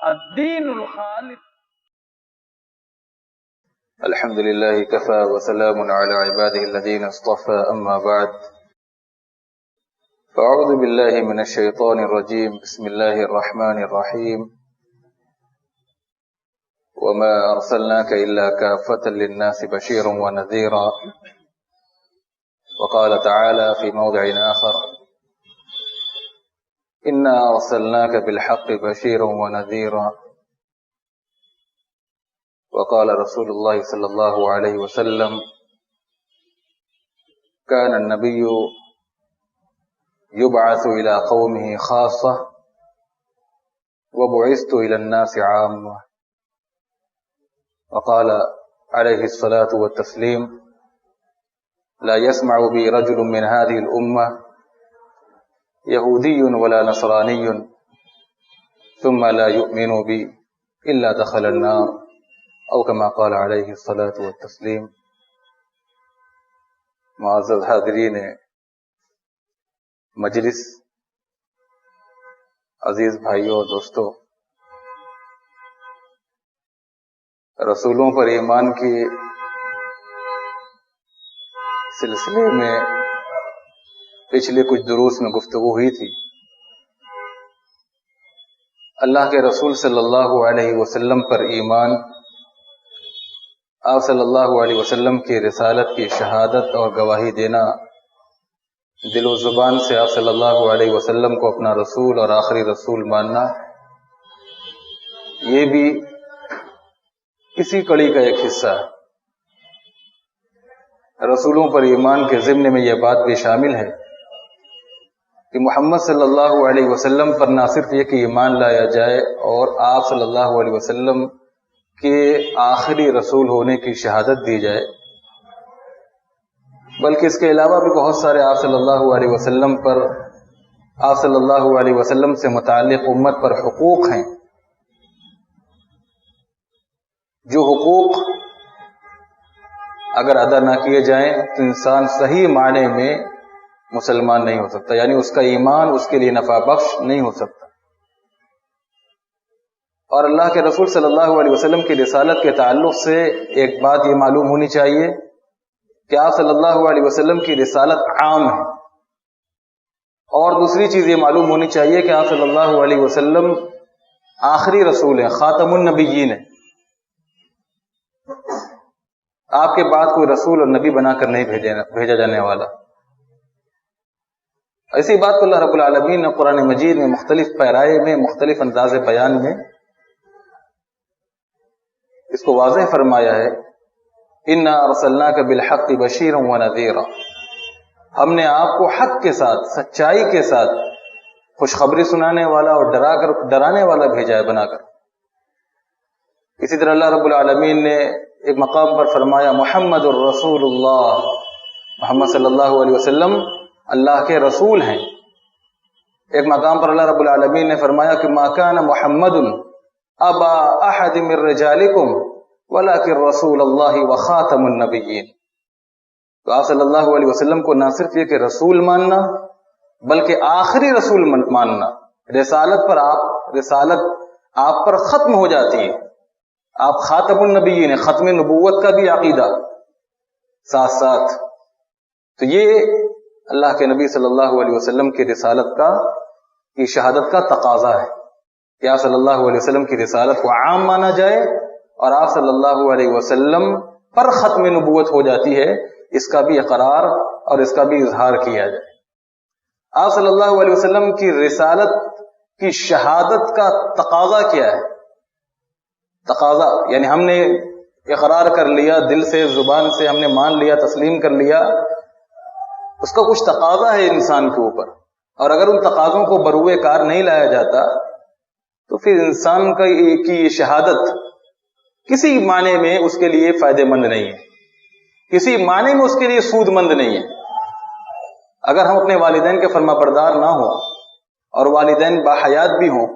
الدین الخالص. الحمد لله كفى وسلام على عباده الذين اصطفى أما بعد فأعوذ بالله من الشيطان الرجيم بسم الله الرحمن الرحيم وما أرسلناك إلا كافة للناس بشيرا ونذيرا وقال تعالى في موضع آخر إنا أرسلناك بالحق بشيرا ونذيرا وقال رسول الله صلى الله عليه وسلم كان النبي يبعث إلى قومه خاصة وبعثت إلى الناس عامة وقال عليه الصلاة والتسليم لا يسمع بي رجل من هذه الأمة يهودي ولا نصراني ثم لا يؤمن بي إلا دخل النار او كما قال علیہ الصلاۃ والتسلیم. معزز حاضرین مجلس، عزیز بھائیوں اور دوستوں، رسولوں پر ایمان کے سلسلے میں پچھلے کچھ دروس میں گفتگو ہوئی تھی. اللہ کے رسول صلی اللہ علیہ وسلم پر ایمان، آپ صلی اللہ علیہ وسلم کی رسالت کی شہادت اور گواہی دینا، دل و زبان سے آپ صلی اللہ علیہ وسلم کو اپنا رسول اور آخری رسول ماننا، یہ بھی اسی کڑی کا ایک حصہ ہے. رسولوں پر ایمان کے ضمن میں یہ بات بھی شامل ہے کہ محمد صلی اللہ علیہ وسلم پر نہ صرف یہ کہ ایمان لایا جائے اور آپ صلی اللہ علیہ وسلم کے آخری رسول ہونے کی شہادت دی جائے، بلکہ اس کے علاوہ بھی بہت سارے آپ صلی اللہ علیہ وسلم پر، آپ صلی اللہ علیہ وسلم سے متعلق امت پر حقوق ہیں، جو حقوق اگر ادا نہ کیے جائیں تو انسان صحیح معنی میں مسلمان نہیں ہو سکتا، یعنی اس کا ایمان اس کے لیے نفع بخش نہیں ہو سکتا. اور اللہ کے رسول صلی اللہ علیہ وسلم کی رسالت کے تعلق سے ایک بات یہ معلوم ہونی چاہیے کہ آپ صلی اللہ علیہ وسلم کی رسالت عام ہے، اور دوسری چیز یہ معلوم ہونی چاہیے کہ آپ صلی اللہ علیہ وسلم آخری رسول ہیں، خاتم النبیین ہیں. آپ کے بعد کوئی رسول اور نبی بنا کر نہیں بھیجا جانے والا. ایسی بات کو اللہ رب العالمین نے قرآن مجید میں مختلف پیرائے میں، مختلف انداز بیان میں اس کو واضح فرمایا ہے. انا ارسلناک بالحق بشیرا ونذیرا، ہم نے آپ کو حق کے ساتھ، سچائی کے ساتھ خوشخبری سنانے والا اور ڈرانے والا بھیجا ہے بنا کر. اسی طرح اللہ رب العالمین نے ایک مقام پر فرمایا محمد الرسول اللہ، محمد صلی اللہ علیہ وسلم اللہ کے رسول ہیں. ایک مقام پر اللہ رب العالمین نے فرمایا کہ ما کان محمد ابا احد من رجالکم ولکن رسول اللہ وخاتم النبیین. تو آپ صلی اللہ علیہ وسلم کو نہ صرف یہ کہ رسول ماننا بلکہ آخری رسول ماننا. رسالت آپ پر ختم ہو جاتی ہے، آپ خاتم النبیین، ختم نبوت کا بھی عقیدہ ساتھ ساتھ. تو یہ اللہ کے نبی صلی اللہ علیہ وسلم کی رسالت کی شہادت کا تقاضا ہے کہ آپ صلی اللہ علیہ وسلم کی رسالت کو عام مانا جائے اور آپ صلی اللہ علیہ وسلم پر ختم نبوت ہو جاتی ہے، اس کا بھی اقرار اور اس کا بھی اظہار کیا جائے. آپ صلی اللہ علیہ وسلم کی رسالت کی شہادت کا تقاضا کیا ہے؟ تقاضا یعنی ہم نے اقرار کر لیا، دل سے زبان سے ہم نے مان لیا، تسلیم کر لیا، اس کا کچھ تقاضا ہے انسان کے اوپر، اور اگر ان تقاضوں کو بروئے کار نہیں لایا جاتا تو پھر انسان کی یہ شہادت کسی معنی میں اس کے لیے فائدہ مند نہیں ہے، کسی معنی میں اس کے لیے سود مند نہیں ہے. اگر ہم اپنے والدین کے فرما بردار نہ ہوں اور والدین باحیات بھی ہوں،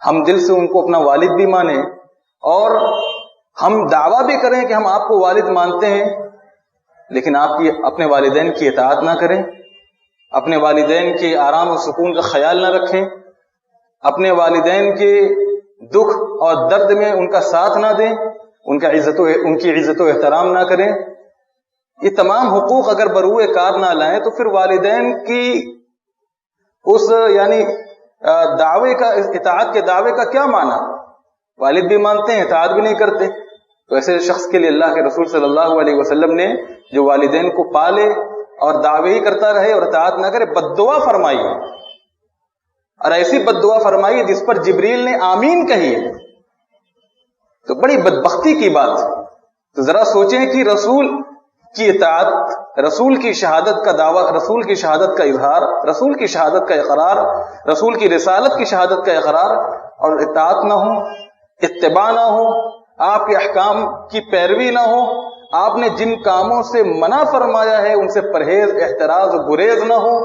ہم دل سے ان کو اپنا والد بھی مانیں اور ہم دعویٰ بھی کریں کہ ہم آپ کو والد مانتے ہیں، لیکن آپ کی اپنے والدین کی اطاعت نہ کریں، اپنے والدین کے آرام و سکون کا خیال نہ رکھیں، اپنے والدین کے دکھ اور درد میں ان کا ساتھ نہ دیں، ان کی عزت و احترام نہ کریں، یہ تمام حقوق اگر بروئے کار نہ لائیں تو پھر والدین کی اس یعنی دعوے کا، اطاعت کے دعوے کا کیا معنی؟ والد بھی مانتے ہیں، اطاعت بھی نہیں کرتے. تو ایسے شخص کے لیے اللہ کے رسول صلی اللہ علیہ وسلم نے جو والدین کو پالے اور دعوے ہی کرتا رہے اور اطاعت نہ کرے، بد دعا فرمائی ہے، اور ایسی بد دعا فرمائی جس پر جبریل نے آمین کہی ہے. تو بڑی بدبختی کی بات. تو ذرا سوچیں کہ رسول کی اطاعت، رسول کی شہادت کا دعویٰ، رسول کی شہادت کا اظہار، رسول کی شہادت کا اقرار، رسول کی رسالت کی شہادت کا اقرار، اور اطاعت نہ ہو، اتباع نہ ہو، آپ کے احکام کی پیروی نہ ہو، آپ نے جن کاموں سے منع فرمایا ہے ان سے پرہیز، احتراز و گریز نہ ہو،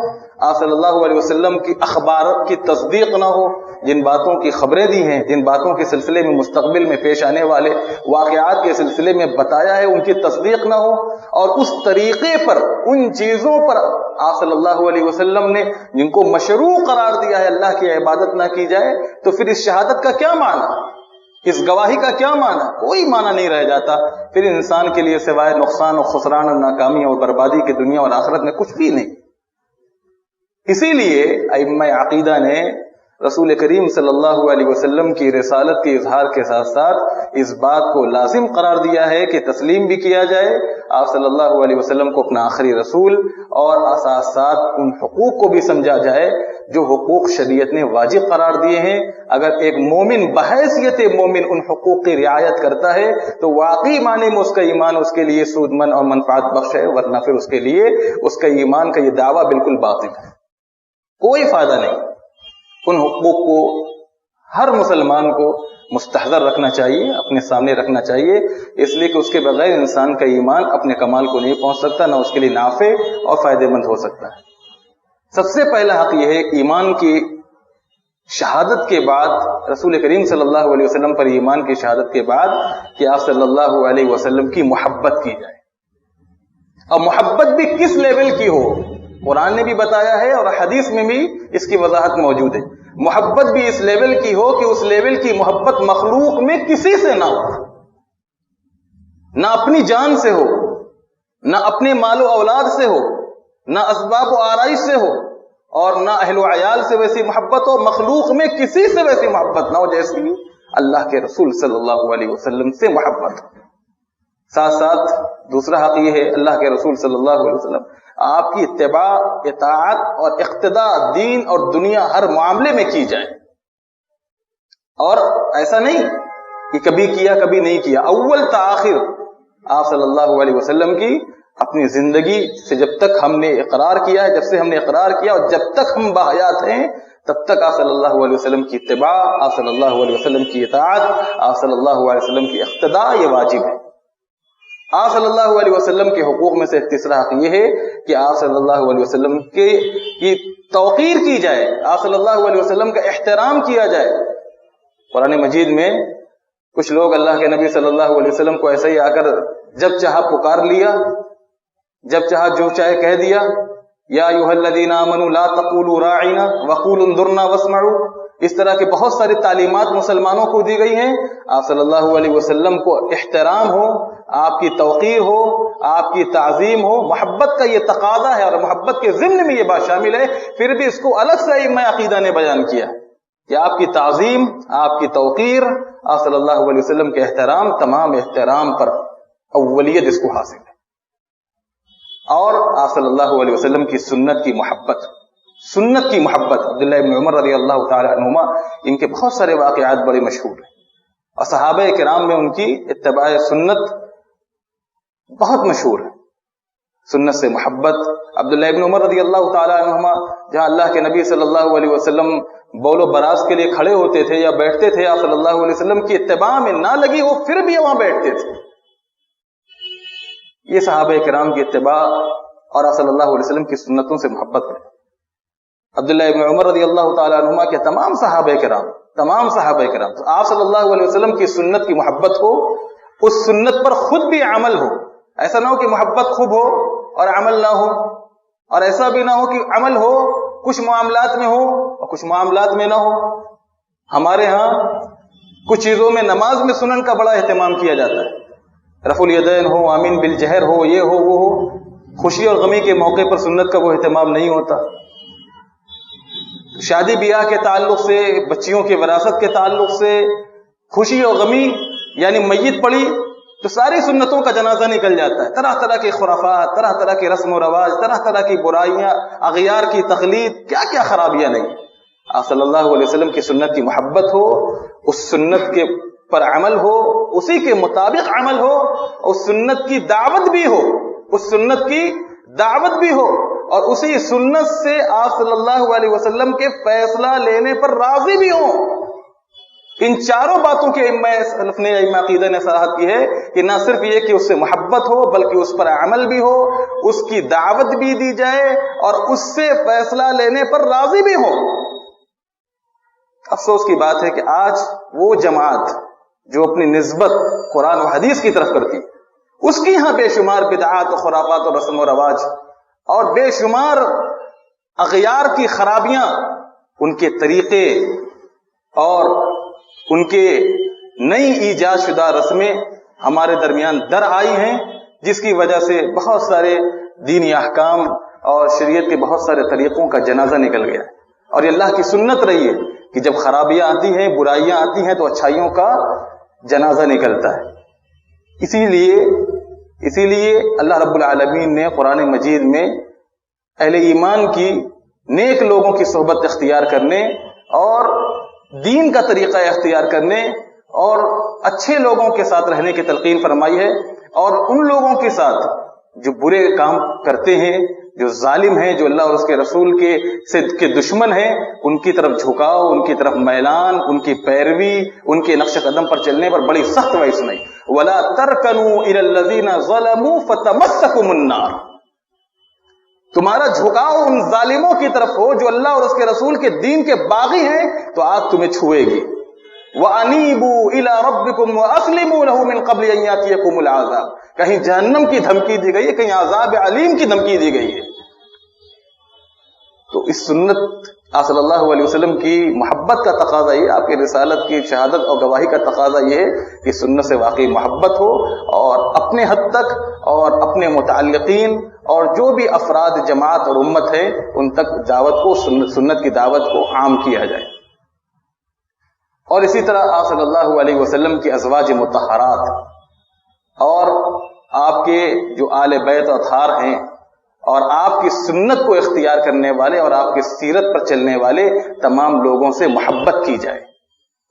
آپ صلی اللہ علیہ وسلم کی اخبار کی تصدیق نہ ہو، جن باتوں کی خبریں دی ہیں، جن باتوں کے سلسلے میں مستقبل میں پیش آنے والے واقعات کے سلسلے میں بتایا ہے ان کی تصدیق نہ ہو، اور اس طریقے پر، ان چیزوں پر آپ صلی اللہ علیہ وسلم نے جن کو مشروع قرار دیا ہے اللہ کی عبادت نہ کی جائے، تو پھر اس شہادت کا کیا معنی؟ اس گواہی کا کیا معنی؟ کوئی معنی نہیں رہ جاتا. پھر انسان کے لیے سوائے نقصان و خسران اور ناکامی اور بربادی کی دنیا اور آخرت میں کچھ بھی نہیں. اسی لیے ائمہ عقیدہ نے رسول کریم صلی اللہ علیہ وسلم کی رسالت کے اظہار کے ساتھ ساتھ اس بات کو لازم قرار دیا ہے کہ تسلیم بھی کیا جائے آپ صلی اللہ علیہ وسلم کو اپنا آخری رسول، اور ساتھ ساتھ ان حقوق کو بھی سمجھا جائے جو حقوق شریعت نے واجب قرار دیے ہیں. اگر ایک مومن بحیثیت مومن ان حقوق کی رعایت کرتا ہے تو واقعی معنی میں اس کا ایمان اس کے لیے سود مند اور منفعت بخش ہے، ورنہ پھر اس کے لیے اس کا ایمان کا یہ دعویٰ بالکل باطل ہے، کوئی فائدہ نہیں. ان حقوق کو ہر مسلمان کو مستحضر رکھنا چاہیے، اپنے سامنے رکھنا چاہیے، اس لیے کہ اس کے بغیر انسان کا ایمان اپنے کمال کو نہیں پہنچ سکتا، نہ اس کے لیے نافع اور فائدہ مند ہو سکتا ہے. سب سے پہلا حق یہ ہے کہ ایمان کی شہادت کے بعد، رسول کریم صلی اللہ علیہ وسلم پر ایمان کی شہادت کے بعد، کہ آپ صلی اللہ علیہ وسلم کی محبت کی جائے. اور محبت بھی کس لیول کی ہو، قرآن نے بھی بتایا ہے اور حدیث میں بھی اس کی وضاحت موجود ہے. محبت بھی اس لیول کی ہو کہ اس لیول کی محبت مخلوق میں کسی سے نہ ہو، نہ اپنی جان سے ہو، نہ اپنے مال و اولاد سے ہو، نہ اسباب و آرائش سے ہو، اور نہ اہل و عیال سے ویسی محبت ہو، مخلوق میں کسی سے ویسی محبت نہ ہو جیسی اللہ کے رسول صلی اللہ علیہ وسلم سے محبت ہو. ساتھ ساتھ دوسرا حق یہ ہے اللہ کے رسول صلی اللہ علیہ وسلم آپ کی اتباع، اطاعت اور اقتداء دین اور دنیا ہر معاملے میں کی جائے. اور ایسا نہیں کہ کبھی کیا کبھی نہیں کیا، اول تاخیر آپ صلی اللہ علیہ وسلم کی اپنی زندگی سے جب تک ہم نے اقرار کیا ہے، جب سے ہم نے اقرار کیا اور جب تک ہم باحیات ہیں، تب تک آپ صلی اللہ علیہ وسلم کی اتباع، آپ صلی اللہ علیہ وسلم کی اطاعت، آپ صلی اللہ علیہ وسلم کی اقتداء یہ واجب ہے. آپ صلی اللہ علیہ وسلم کے حقوق میں سے ایک تیسرا حق یہ ہے کہ آپ صلی اللہ علیہ وسلم کی توقیر کی جائے، آپ صلی اللہ علیہ وسلم کا احترام کیا جائے. قرآن مجید میں کچھ لوگ اللہ کے نبی صلی اللہ علیہ وسلم کو ایسے ہی آ کر جب چاہا پکار لیا، جب چاہا جو چاہے کہہ دیا، یا ایھا الذین آمنوا لا تقولوا راعنا وقولوا انظرنا واسمعوا. اس طرح کی بہت ساری تعلیمات مسلمانوں کو دی گئی ہیں. آپ صلی اللہ علیہ وسلم کو احترام ہو، آپ کی توقیر ہو، آپ کی تعظیم ہو، محبت کا یہ تقاضا ہے، اور محبت کے ضمن میں یہ بات شامل ہے. پھر بھی اس کو الگ سے ائمہ عقیدہ نے بیان کیا کہ آپ کی تعظیم، آپ کی توقیر، آپ صلی اللہ علیہ وسلم کے احترام، تمام احترام پر اولیت اس کو حاصل ہے. اور آپ صلی اللہ علیہ وسلم کی سنت کی محبت، سنت کی محبت. عبداللہ ابن عمر رضی اللہ تعالی عنہما، ان کے بہت سارے واقعات بڑے مشہور ہیں، اور صحابہ کرام میں ان کی اتباع سنت بہت مشہور ہے. سنت سے محبت. عبداللہ ابن عمر رضی اللہ تعالی عنہما جہاں اللہ کے نبی صلی اللہ علیہ وسلم بول و براز کے لیے کھڑے ہوتے تھے یا بیٹھتے تھے، آپ صلی اللہ علیہ وسلم کی اتباع میں نہ لگی ہو پھر بھی وہاں بیٹھتے تھے. یہ صحابہ کرام کی اتباع اور آپ صلی اللہ علیہ وسلم کی سنتوں سے محبت ہے. عبداللہ ابن عمر رضی اللہ تعالی عنہما کے تمام صحابہ کرام تو آپ صلی اللہ علیہ وسلم کی سنت کی محبت ہو، اس سنت پر خود بھی عمل ہو. ایسا نہ ہو کہ محبت خوب ہو اور عمل نہ ہو، اور ایسا بھی نہ ہو کہ عمل ہو کچھ معاملات میں ہو اور کچھ معاملات میں نہ ہو. ہمارے ہاں کچھ چیزوں میں نماز میں سنن کا بڑا اہتمام کیا جاتا ہے، رفع الیدین ہو، آمین بالجہر ہو، یہ ہو وہ ہو۔ خوشی اور غمی کے موقع پر سنت کا وہ اہتمام نہیں ہوتا۔ شادی بیاہ کے تعلق سے، بچیوں کے وراثت کے تعلق سے، خوشی اور غمی یعنی میت پڑی تو ساری سنتوں کا جنازہ نکل جاتا ہے، طرح طرح کے خرافات، طرح طرح کے رسم و رواج، طرح طرح کی برائیاں، اغیار کی تقلید، کیا کیا خرابیاں نہیں۔ آپ صلی اللہ علیہ وسلم کی سنت کی محبت ہو، اس سنت کے پر عمل ہو، اسی کے مطابق عمل ہو، اس سنت کی دعوت بھی ہو، اس سنت کی دعوت بھی ہو، اور اسی سنت سے آپ صلی اللہ علیہ وسلم کے فیصلہ لینے پر راضی بھی ہوں۔ ان چاروں باتوں کے ائمہ عقیدہ نے صراحت کی ہے کہ نہ صرف یہ کہ اس سے محبت ہو بلکہ اس پر عمل بھی ہو، اس کی دعوت بھی دی جائے اور اس سے فیصلہ لینے پر راضی بھی ہو۔ افسوس کی بات ہے کہ آج وہ جماعت جو اپنی نسبت قرآن و حدیث کی طرف کرتی، اس کی یہاں بے شمار بدعات و خرافات و رسم و رواج اور بے شمار اغیار کی خرابیاں، ان کے طریقے اور ان کے نئی ایجاد شدہ رسمیں ہمارے درمیان در آئی ہیں، جس کی وجہ سے بہت سارے دینی احکام اور شریعت کے بہت سارے طریقوں کا جنازہ نکل گیا ہے۔ اور یہ اللہ کی سنت رہی ہے کہ جب خرابیاں آتی ہیں، برائیاں آتی ہیں تو اچھائیوں کا جنازہ نکلتا ہے۔ اسی لیے اللہ رب العالمین نے قرآن مجید میں اہل ایمان کی، نیک لوگوں کی صحبت اختیار کرنے اور دین کا طریقہ اختیار کرنے اور اچھے لوگوں کے ساتھ رہنے کی تلقین فرمائی ہے، اور ان لوگوں کے ساتھ جو برے کام کرتے ہیں، جو ظالم ہیں، جو اللہ اور اس کے رسول کے دشمن ہیں، ان کی طرف جھکاؤ، ان کی طرف میلان، ان کی پیروی، ان کے نقش قدم پر چلنے پر بڑی سخت وعید سنائی۔ وَلَا تَرْكَنُوا إِلَى الَّذِينَ ظَلَمُوا فَتَمَسَّكُمُ النَّارُ، تمہارا جھکاؤ ان ظالموں کی طرف ہو جو اللہ اور اس کے رسول کے دین کے باغی ہیں تو آگ تمہیں چھوئے گی۔ وَأَنِيبُوا إِلَىٰ رَبِّكُمْ وَأَسْلِمُوا لَهُ مِنْ قَبْلِ أَن يَأْتِيَكُمُ الْعَذَابُ، کہیں جہنم کی دھمکی دی گئی ہے، کہیں عذاب علیم کی دھمکی دی گئی ہے۔ تو اس سنت آپ صلی اللہ علیہ وسلم کی محبت کا تقاضا یہ، آپ کی رسالت کی شہادت اور گواہی کا تقاضا یہ ہے کہ سنت سے واقعی محبت ہو، اور اپنے حد تک اور اپنے متعلقین اور جو بھی افراد جماعت اور امت ہے ان تک دعوت کو، سنت کی دعوت کو عام کیا جائے۔ اور اسی طرح آپ صلی اللہ علیہ وسلم کی ازواج مطہرات اور آپ کے جو آل بیت اور اطہار ہیں اور آپ کی سنت کو اختیار کرنے والے اور آپ کی سیرت پر چلنے والے تمام لوگوں سے محبت کی جائے۔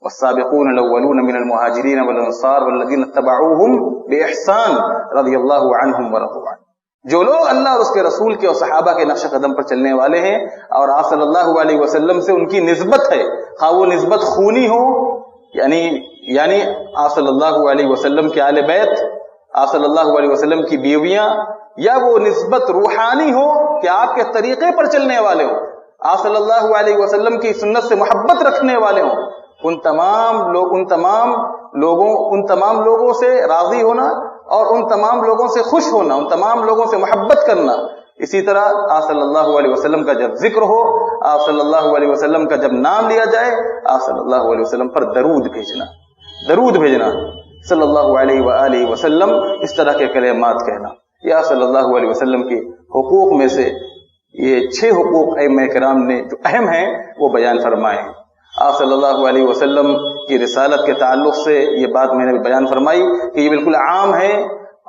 والسابقون الاولون من المہاجرین والانصار والذین اتبعوہم باحسان رضی اللہ عنہم ورضوا عنہ، جو لوگ اللہ اور اس کے رسول کے اور صحابہ کے نقش قدم پر چلنے والے ہیں اور آپ صلی اللہ علیہ وسلم سے ان کی نسبت ہے، خواہ وہ نسبت خونی ہو، یعنی آپ صلی اللہ علیہ وسلم کے آل بیت، آپ صلی اللہ علیہ وسلم کی بیویاں، یا وہ نسبت روحانی ہو کہ آپ کے طریقے پر چلنے والے ہوں، آپ صلی اللہ علیہ وسلم کی سنت سے محبت رکھنے والے ہوں، ان تمام لوگوں سے راضی ہونا اور ان تمام لوگوں سے خوش ہونا، ان تمام لوگوں سے محبت کرنا۔ اسی طرح آپ صلی اللہ علیہ وسلم کا جب ذکر ہو، آپ صلی اللہ علیہ وسلم کا جب نام لیا جائے، آپ صلی اللہ علیہ وسلم پر درود بھیجنا، صلی اللہ علیہ وآلہ وسلم، اس طرح کے کلمات کہنا۔ یا صلی اللہ علیہ وسلم کے حقوق میں سے یہ 6 حقوق ائمہ کرام نے جو اہم ہیں وہ بیان فرمائے ہیں۔ آپ صلی اللہ علیہ وسلم کی رسالت کے تعلق سے یہ بات میں نے بیان فرمائی کہ یہ بالکل عام ہے،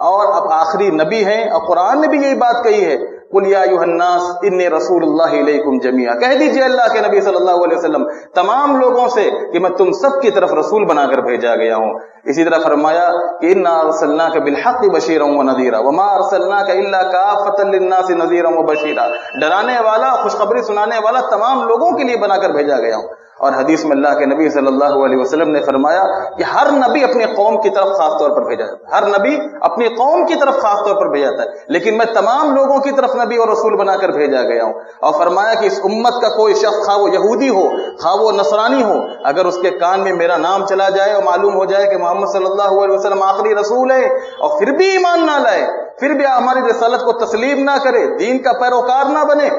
اور اب آخری نبی ہیں، اور قرآن نے بھی یہی بات کہی ہے، قُلْ يَا أَيُّهَا النَّاسُ إِنِّي رَسُولُ اللَّهِ إِلَيْكُمْ جَمِيعًا، کہہ دیجئے اللہ کے نبی صلی اللہ علیہ وسلم تمام لوگوں سے کہ میں تم سب کی طرف رسول بنا کر بھیجا گیا ہوں۔ اسی طرح فرمایا کہ إِنَّا أَرْسَلْنَاكَ بِالْحَقِّ بَشِيرًا وَنَذِيرًا وَمَا أَرْسَلْنَاكَ إِلَّا كَافَّةً لِلنَّاسِ نَذِيرًا وَبَشِيرًا، ڈرانے والا، خوشخبری سنانے والا تمام لوگوں کے لیے بنا کر بھیجا گیا ہوں۔ اور حدیث میں اللہ کے نبی صلی اللہ علیہ وسلم نے فرمایا کہ ہر نبی اپنی قوم کی طرف خاص طور پر بھیجا جاتا ہے، ہر نبی اپنی قوم کی طرف خاص طور پر بھیجا جاتا ہے، لیکن میں تمام لوگوں کی طرف نبی اور رسول بنا کر بھیجا گیا ہوں۔ اور فرمایا کہ اس امت کا کوئی شخص، خواہ وہ یہودی ہو، خواہ وہ نصرانی ہو، اگر اس کے کان میں میرا نام چلا جائے اور معلوم ہو جائے کہ محمد صلی اللہ علیہ وسلم آخری رسول ہے، اور پھر بھی ایمان نہ لائے، پھر بھی ہماری رسالت کو تسلیم نہ کرے، دین کا پیروکار نہ بنے،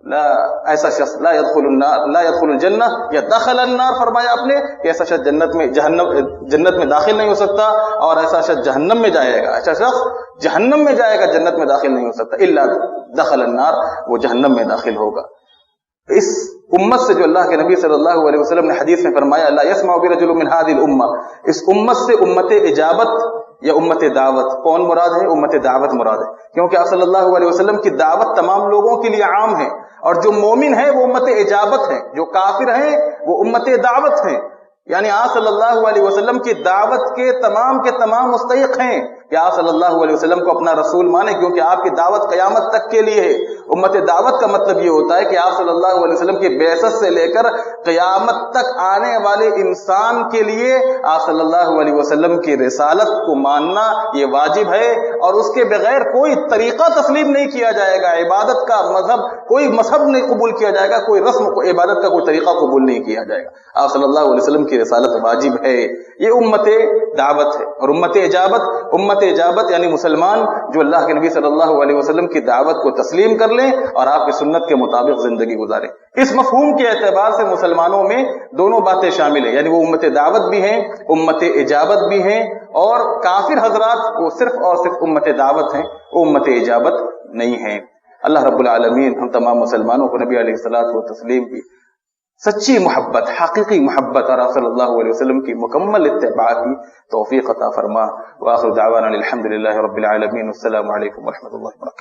ایسا شخص لا يدخل النار لا يدخل الجنہ یا دخل النار فرمایا آپ نے کہ ایسا شخص جنت میں داخل نہیں ہو سکتا، اور ایسا شخص جہنم میں جائے گا، ایسا شخص جہنم میں جائے گا، جنت میں داخل نہیں ہو سکتا، الا دخل النار، وہ جہنم میں داخل ہوگا۔ اس امت سے جو اللہ کے نبی صلی اللہ علیہ وسلم نے حدیث میں فرمایا لا يسمع برجل من هذه الامه، اس امت سے امت اجابت یا امت دعوت کون مراد ہے؟ امت دعوت مراد ہے، کیونکہ آپ صلی اللہ علیہ وسلم کی دعوت تمام لوگوں کے لیے عام ہے، اور جو مومن ہے وہ امت اجابت ہے، جو کافر ہیں وہ امت دعوت ہیں، یعنی آپ صلی اللہ علیہ وسلم کی دعوت کے تمام مستحق ہیں کہ آپ صلی اللہ علیہ وسلم کو اپنا رسول مانیں، کیونکہ آپ کی دعوت قیامت تک کے لیے ہے۔ امت دعوت کا مطلب یہ ہوتا ہے کہ آپ صلی اللہ علیہ وسلم کی بعثت سے لے کر قیامت تک آنے والے انسان کے لیے آپ صلی اللہ علیہ وسلم کی رسالت کو ماننا یہ واجب ہے، اور اس کے بغیر کوئی طریقہ تسلیم نہیں کیا جائے گا، عبادت کا کوئی مذہب نہیں قبول کیا جائے گا، کوئی رسم کو عبادت کا کوئی طریقہ قبول نہیں کیا جائے گا۔ آپ صلی اللہ علیہ وسلم کی رسالت واجب ہے، یہ امت دعوت ہے۔ اور امت اجابت یعنی مسلمان جو اللہ کے نبی صلی اللہ علیہ وسلم کی دعوت کو تسلیم کر لیں اور آپ کی سنت کے مطابق زندگی گزاریں۔ اس مفہوم کے اعتبار سے مسلمانوں میں دونوں باتیں شامل ہیں، یعنی وہ امت دعوت بھی ہیں، امت اجابت بھی ہیں، اور کافر حضرات وہ صرف اور صرف امت دعوت ہیں، وہ امت اجابت نہیں ہیں۔ اللہ رب العالمین ہم تمام مسلمانوں کو نبی علیہ الصلوۃ والتسلیم کی سچی محبت، حقیقی محبت اور صلی اللہ علیہ وسلم کی مکمل اتباع کی توفیق عطا فرما۔ وآخر دعوانا الحمد للہ رب العالمین، السلام علیکم ورحمۃ اللہ وبرکاتہ۔